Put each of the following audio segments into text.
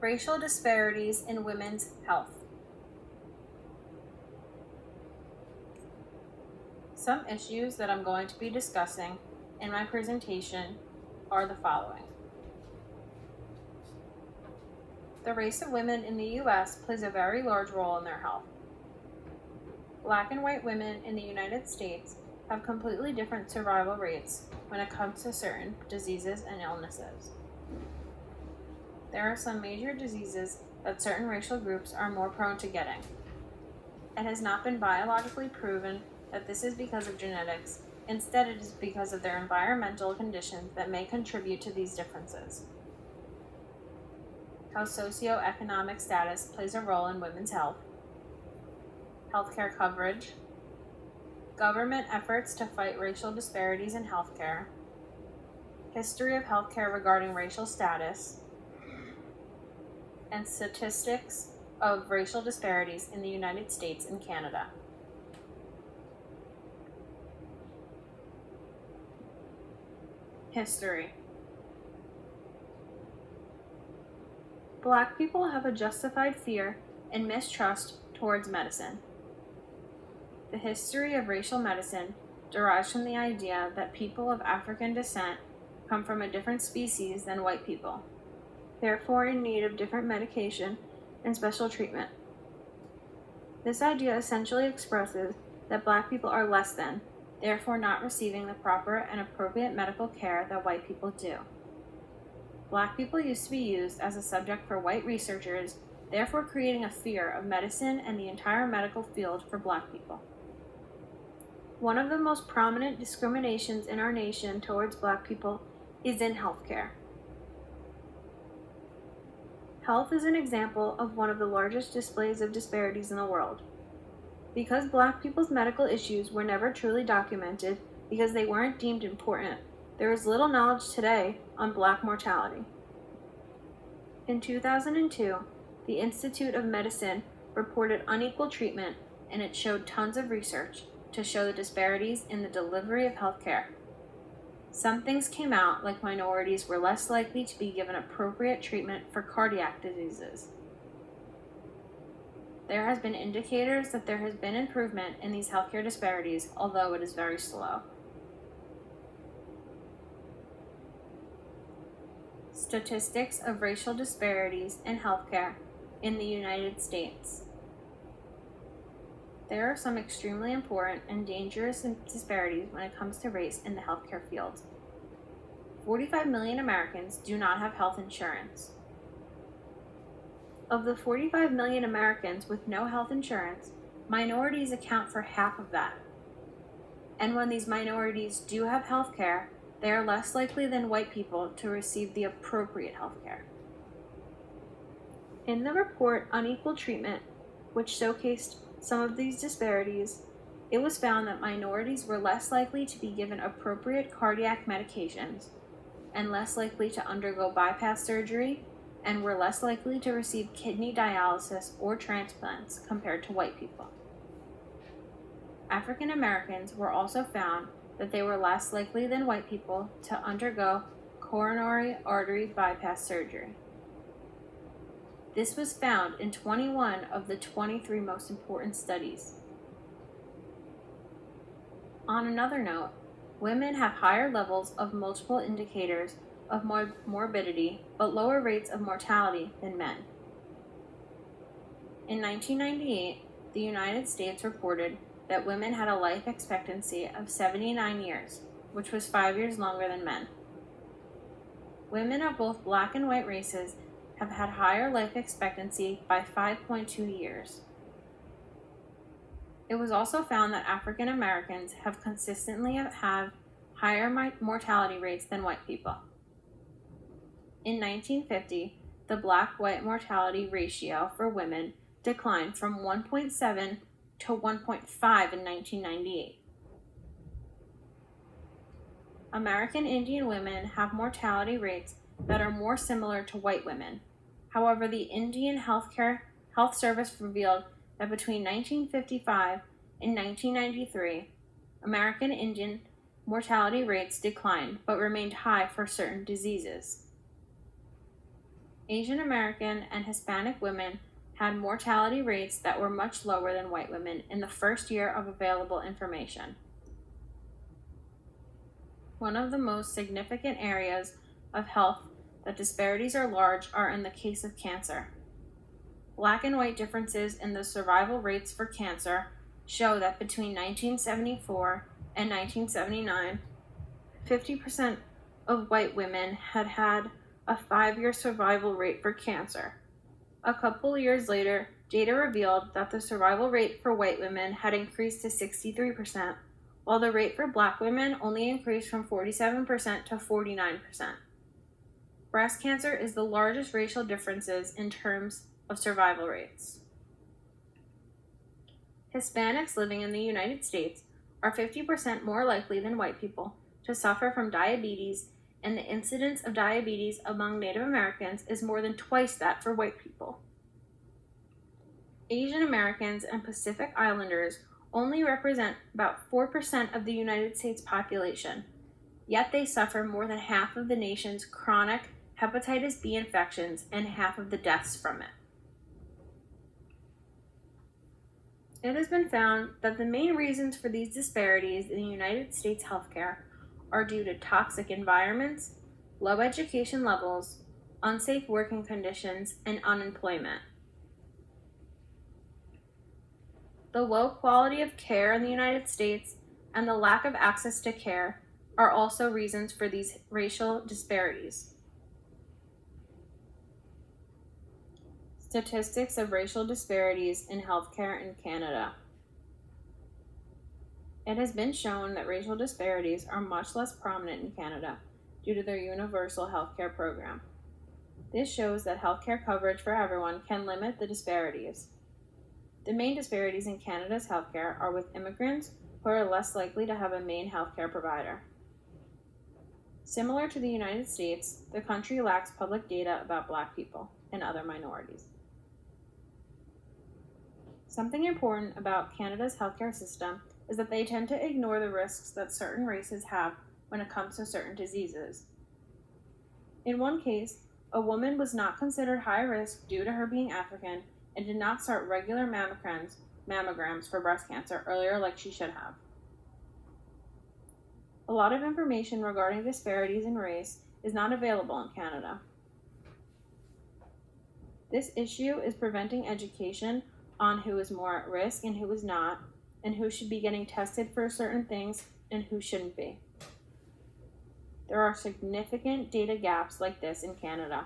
Racial disparities in women's health. Some issues that I'm going to be discussing in my presentation are the following. The race of women in the U.S. plays a very large role in their health. Black and white women in the United States have completely different survival rates when it comes to certain diseases and illnesses. There are some major diseases that certain racial groups are more prone to getting. It has not been biologically proven that this is because of genetics. Instead, it is because of their environmental conditions that may contribute to these differences. How socioeconomic status plays a role in women's health. Healthcare coverage. Government efforts to fight racial disparities in healthcare. History of healthcare regarding racial status. And statistics of racial disparities in the United States and Canada. History. Black people have a justified fear and mistrust towards medicine. The history of racial medicine derives from the idea that people of African descent come from a different species than white people, therefore in need of different medication and special treatment. This idea essentially expresses that Black people are less than, therefore not receiving the proper and appropriate medical care that white people do. Black people used to be used as a subject for white researchers, therefore creating a fear of medicine and the entire medical field for Black people. One of the most prominent discriminations in our nation towards Black people is in healthcare. Health is an example of one of the largest displays of disparities in the world. Because Black people's medical issues were never truly documented because they weren't deemed important, there is little knowledge today on Black mortality. In 2002, the Institute of Medicine reported unequal treatment, and it showed tons of research to show the disparities in the delivery of healthcare. Some things came out, like minorities were less likely to be given appropriate treatment for cardiac diseases. There has been indicators that there has been improvement in these healthcare disparities, although it is very slow. Statistics of racial disparities in healthcare in the United States. There are some extremely important and dangerous disparities when it comes to race in the healthcare field. 45 million Americans do not have health insurance. Of the 45 million Americans with no health insurance, minorities account for half of that. And when these minorities do have health care, they are less likely than white people to receive the appropriate health care. In the report Unequal Treatment, which showcased some of these disparities, it was found that minorities were less likely to be given appropriate cardiac medications and less likely to undergo bypass surgery and were less likely to receive kidney dialysis or transplants compared to white people. African Americans were also found that they were less likely than white people to undergo coronary artery bypass surgery. This was found in 21 of the 23 most important studies. On another note, women have higher levels of multiple indicators of morbidity, but lower rates of mortality than men. In 1998, the United States reported that women had a life expectancy of 79 years, which was 5 years longer than men. Women of both Black and white races have had higher life expectancy by 5.2 years. It was also found that African Americans have consistently have higher mortality rates than white people. In 1950, the Black-white mortality ratio for women declined from 1.7 to 1.5 in 1998. American Indian women have mortality rates that are more similar to white women. However, the Indian Health Service revealed that between 1955 and 1993, American Indian mortality rates declined but remained high for certain diseases. Asian American and Hispanic women had mortality rates that were much lower than white women in the first year of available information. One of the most significant areas of health that disparities are large are in the case of cancer. Black and white differences in the survival rates for cancer show that between 1974 and 1979, 50% of white women had had a 5-year survival rate for cancer. A couple years later, data revealed that the survival rate for white women had increased to 63%, while the rate for black women only increased from 47% to 49%. Breast cancer is the largest racial differences in terms of survival rates. Hispanics living in the United States are 50% more likely than white people to suffer from diabetes, and the incidence of diabetes among Native Americans is more than twice that for white people. Asian Americans and Pacific Islanders only represent about 4% of the United States population, yet they suffer more than half of the nation's chronic hepatitis B infections and half of the deaths from it. It has been found that the main reasons for these disparities in the United States healthcare are due to toxic environments, low education levels, unsafe working conditions, and unemployment. The low quality of care in the United States and the lack of access to care are also reasons for these racial disparities. Statistics of racial disparities in healthcare in Canada. It has been shown that racial disparities are much less prominent in Canada due to their universal healthcare program. This shows that healthcare coverage for everyone can limit the disparities. The main disparities in Canada's healthcare are with immigrants who are less likely to have a main healthcare provider. Similar to the United States, the country lacks public data about Black people and other minorities. Something important about Canada's healthcare system is that they tend to ignore the risks that certain races have when it comes to certain diseases. In one case, a woman was not considered high risk due to her being African and did not start regular mammograms for breast cancer earlier like she should have. A lot of information regarding disparities in race is not available in Canada. This issue is preventing education on who is more at risk and who is not, and who should be getting tested for certain things and who shouldn't be. There are significant data gaps like this in Canada.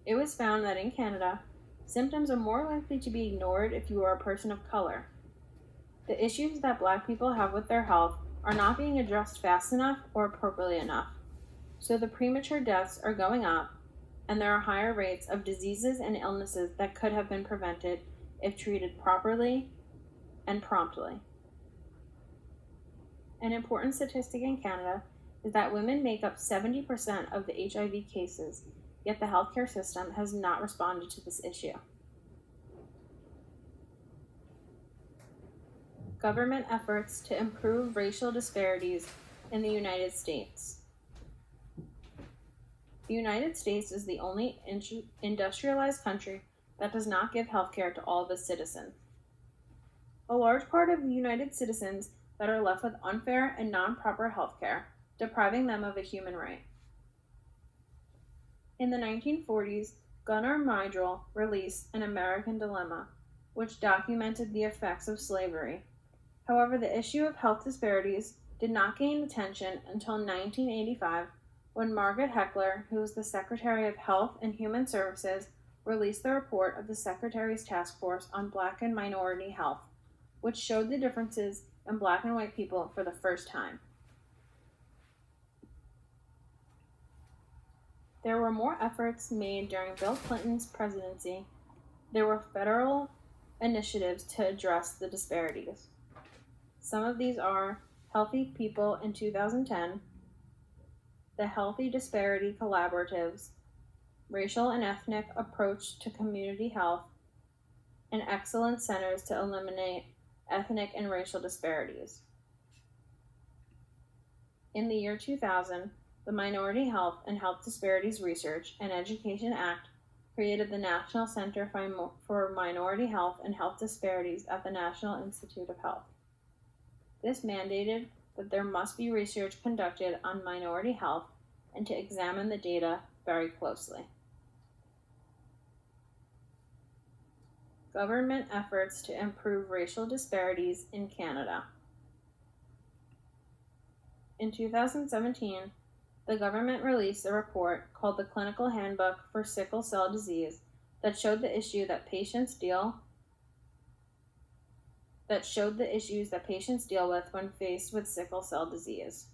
It was found that in Canada, symptoms are more likely to be ignored if you are a person of color. The issues that Black people have with their health are not being addressed fast enough or appropriately enough, so the premature deaths are going up, and there are higher rates of diseases and illnesses that could have been prevented if treated properly and promptly. An important statistic in Canada is that women make up 70% of the HIV cases, yet the healthcare system has not responded to this issue. Government efforts to improve racial disparities in the United States. The United States is the only industrialized country that does not give healthcare to all of its citizens. A large part of the United citizens that are left with unfair and non-proper healthcare, depriving them of a human right. In the 1940s, Gunnar Myrdal released An American Dilemma, which documented the effects of slavery. However, the issue of health disparities did not gain attention until 1985, when Margaret Heckler, who was the Secretary of Health and Human Services, released the report of the Secretary's Task Force on Black and Minority Health, which showed the differences in Black and white people for the first time. There were more efforts made during Bill Clinton's presidency. There were federal initiatives to address the disparities. Some of these are Healthy People in 2010, the Healthy Disparity Collaboratives, Racial and Ethnic Approach to Community Health, and Excellence Centers to Eliminate Ethnic and Racial Disparities. In the year 2000, The Minority Health and Health Disparities Research and Education Act created the National Center for Minority Health and Health Disparities at the National Institute of Health. This mandated that there must be research conducted on minority health and to examine the data very closely. Government efforts to improve racial disparities in Canada. In 2017, the government released a report called the Clinical Handbook for Sickle Cell Disease that showed the issues that patients deal with when faced with sickle cell disease.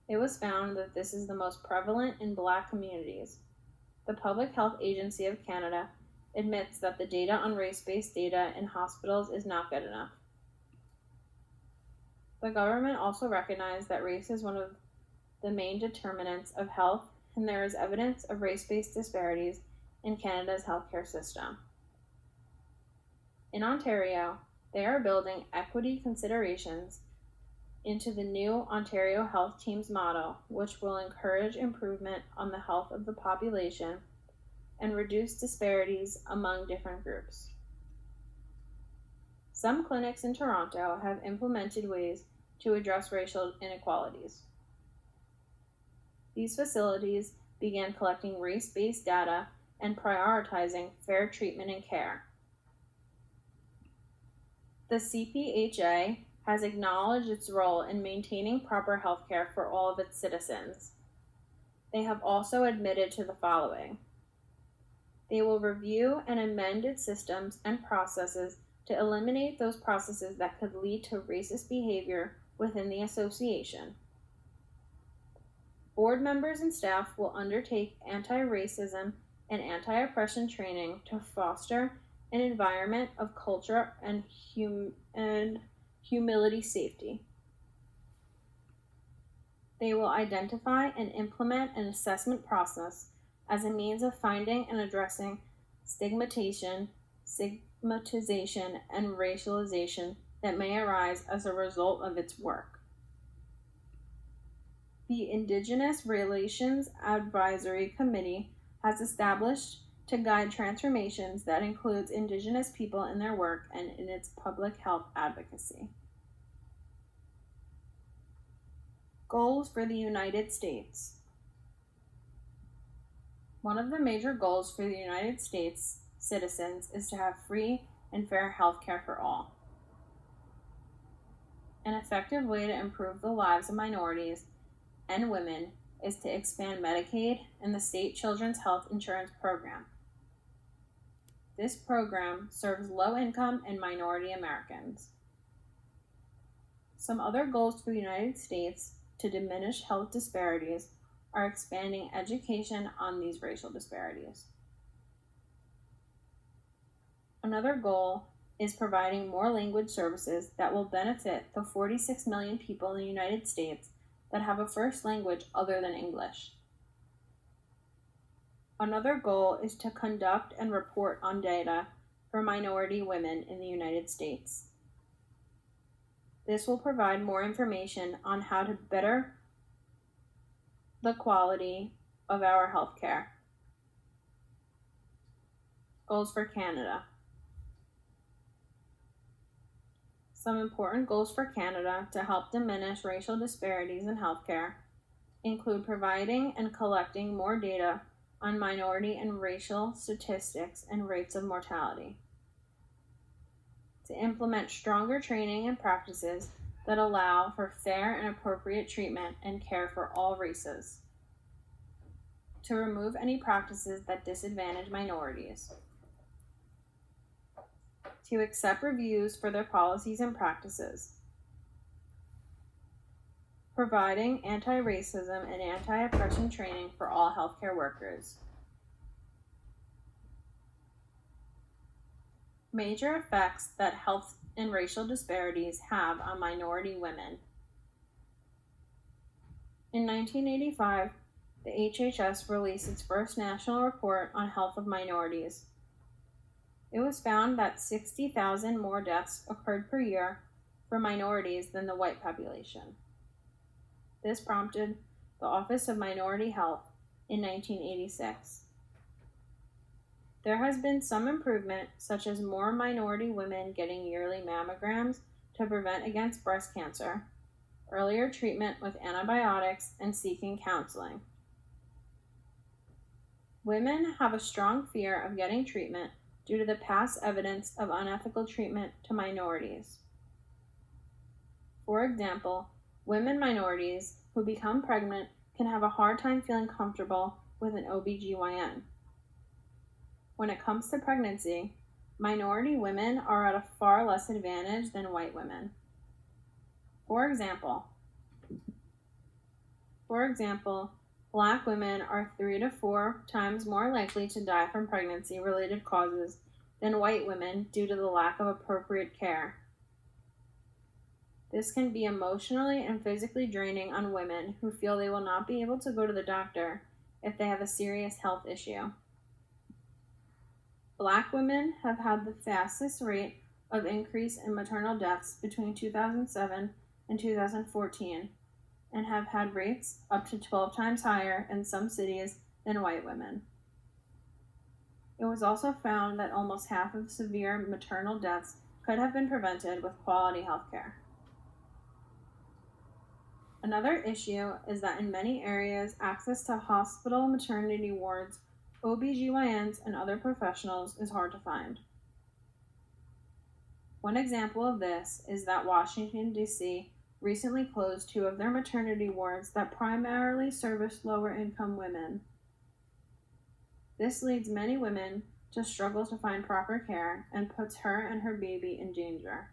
It was found that this is the most prevalent in Black communities. The Public Health Agency of Canada admits that the data on race-based data in hospitals is not good enough. The government also recognized that race is one of the main determinants of health, and there is evidence of race-based disparities in Canada's healthcare system. In Ontario, they are building equity considerations into the new Ontario Health Team's motto, which will encourage improvement on the health of the population and reduce disparities among different groups. Some clinics in Toronto have implemented ways to address racial inequalities. These facilities began collecting race-based data and prioritizing fair treatment and care. The CPHA has acknowledged its role in maintaining proper health care for all of its citizens. They have also admitted to the following. They will review and amend its systems and processes to eliminate those processes that could lead to racist behavior within the association. Board members and staff will undertake anti-racism and anti-oppression training to foster an environment of culture and humility safety. They will identify and implement an assessment process as a means of finding and addressing stigmatization, and racialization that may arise as a result of its work. The Indigenous Relations Advisory Committee has established to guide transformations that includes Indigenous people in their work and in its public health advocacy. Goals for the United States. One of the major goals for the United States citizens is to have free and fair health care for all. An effective way to improve the lives of minorities and women is to expand Medicaid and the state Children's Health Insurance Program. This program serves low-income and minority Americans. Some other goals for the United States to diminish health disparities are expanding education on these racial disparities. Another goal is providing more language services that will benefit the 46 million people in the United States that have a first language other than English. Another goal is to conduct and report on data for minority women in the United States. This will provide more information on how to better the quality of our healthcare. Goals for Canada. Some important goals for Canada to help diminish racial disparities in healthcare include providing and collecting more data on minority and racial statistics and rates of mortality, to implement stronger training and practices that allow for fair and appropriate treatment and care for all races, to remove any practices that disadvantage minorities, to accept reviews for their policies and practices, providing anti-racism and anti-oppression training for all healthcare workers. Major effects that health and racial disparities have on minority women. In 1985, the HHS released its first national report on health of minorities. It was found that 60,000 more deaths occurred per year for minorities than the white population. This prompted the Office of Minority Health, in 1986. There has been some improvement, such as more minority women getting yearly mammograms to prevent against breast cancer, earlier treatment with antibiotics, and seeking counseling. Women have a strong fear of getting treatment due to the past evidence of unethical treatment to minorities. For example, women minorities who become pregnant can have a hard time feeling comfortable with an OBGYN. When it comes to pregnancy, minority women are at a far less advantage than white women. For example, Black women are 3 to 4 times more likely to die from pregnancy-related causes than white women due to the lack of appropriate care. This can be emotionally and physically draining on women who feel they will not be able to go to the doctor if they have a serious health issue. Black women have had the fastest rate of increase in maternal deaths between 2007 and 2014, and have had rates up to 12 times higher in some cities than white women. It was also found that almost half of severe maternal deaths could have been prevented with quality health care. Another issue is that in many areas, access to hospital maternity wards, OBGYNs, and other professionals is hard to find. One example of this is that Washington, D.C. recently closed 2 of their maternity wards that primarily service lower-income women. This leads many women to struggle to find proper care and puts her and her baby in danger.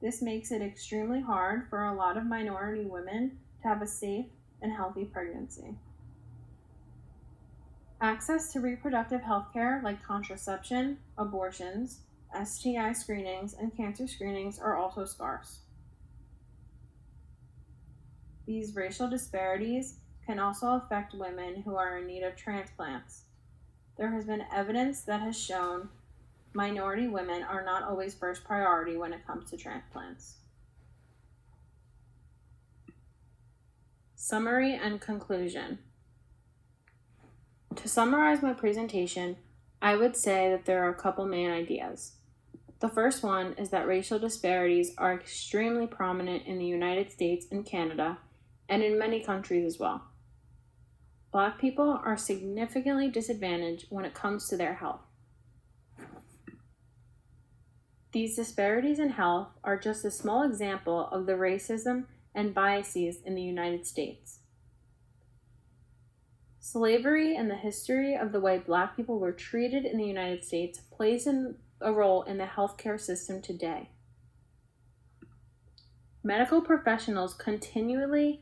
This makes it extremely hard for a lot of minority women to have a safe and healthy pregnancy. Access to reproductive health care like contraception, abortions, STI screenings, and cancer screenings are also scarce. These racial disparities can also affect women who are in need of transplants. There has been evidence that has shown minority women are not always first priority when it comes to transplants. Summary and conclusion. To summarize my presentation, I would say that there are a couple main ideas. The first one is that racial disparities are extremely prominent in the United States and Canada, and in many countries as well. Black people are significantly disadvantaged when it comes to their health. These disparities in health are just a small example of the racism and biases in the United States. Slavery and the history of the way Black people were treated in the United States plays a role in the healthcare system today. Medical professionals continually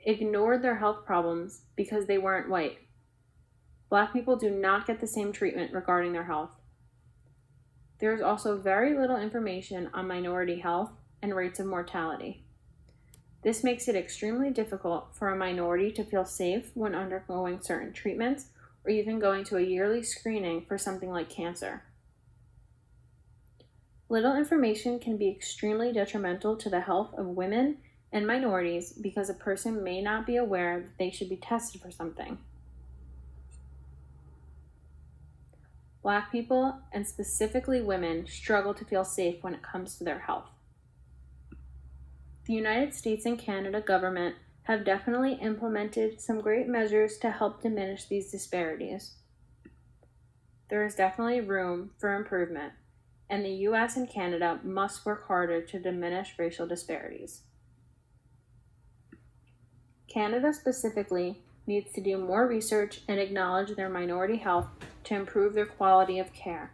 ignored their health problems because they weren't white. Black people do not get the same treatment regarding their health. There is also very little information on minority health and rates of mortality. This makes it extremely difficult for a minority to feel safe when undergoing certain treatments or even going to a yearly screening for something like cancer. Little information can be extremely detrimental to the health of women and minorities because a person may not be aware that they should be tested for something. Black people, and specifically women, struggle to feel safe when it comes to their health. The United States and Canada government have definitely implemented some great measures to help diminish these disparities. There is definitely room for improvement, and the US and Canada must work harder to diminish racial disparities. Canada specifically needs to do more research and acknowledge their minority health to improve their quality of care.